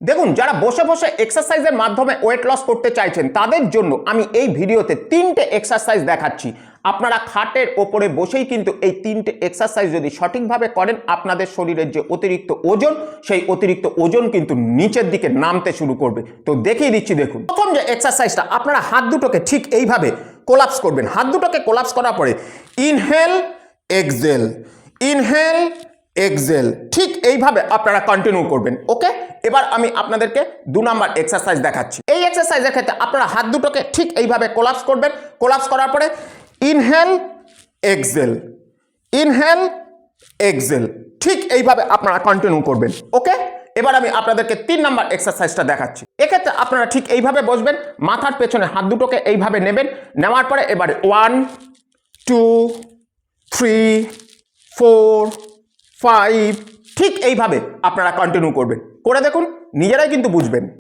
দেখুন, যারা বসে বসে এক্সারসাইজের মাধ্যমে ওয়েট লস করতে চাইছেন তাদের জন্য আমি এই ভিডিওতে 3টে এক্সারসাইজ দেখাচ্ছি। আপনারা খাটের ওপরে বসেই কিন্তু এই 3টে এক্সারসাইজ যদি সঠিকভাবে করেন আপনাদের শরীরের যে অতিরিক্ত ওজন, সেই অতিরিক্ত ওজন কিন্তু নিচের দিকে নামতে শুরু করবে। তো দেখিয়ে দিচ্ছি, দেখুন। প্রথম যে এক্সারসাইজটা, আপনারা হাত দুটোকে ঠিক এইভাবে কোলাপস করবেন। হাত দুটোকে কোলাপস করার পরে ইনহেল এক্সেল, ইনহেল এক্সেল, ঠিক এইভাবে আপনারা কন্টিনিউ করবেন। ওকে, এবার আমি আপনাদেরকে 2 নাম্বার এক্সারসাইজ দেখাচ্ছি। এই এক্সারসাইজের ক্ষেত্রে আপনারা হাত দুটোকে ঠিক এইভাবে কোলাপস করবেন। কোলাপস করার পরে ইনহেল এক্সেল, ইনহেল এক্সেল, ঠিক এইভাবে আপনারা কন্টিনিউ করবেন। ওকে, এবার আমি আপনাদেরকে 3 নাম্বার এক্সারসাইজটা দেখাচ্ছি। এক্ষেত্রে আপনারা ঠিক এইভাবে বসবেন, মাথার পেছনে হাত দুটোকে এইভাবে নেবেন। নেওয়ার পরে এবারে 1 2 3 4 5, ঠিক এইভাবে আপনারা কন্টিনিউ করবেন। করে দেখুন, নিজেরাই কিন্তু বুঝবেন।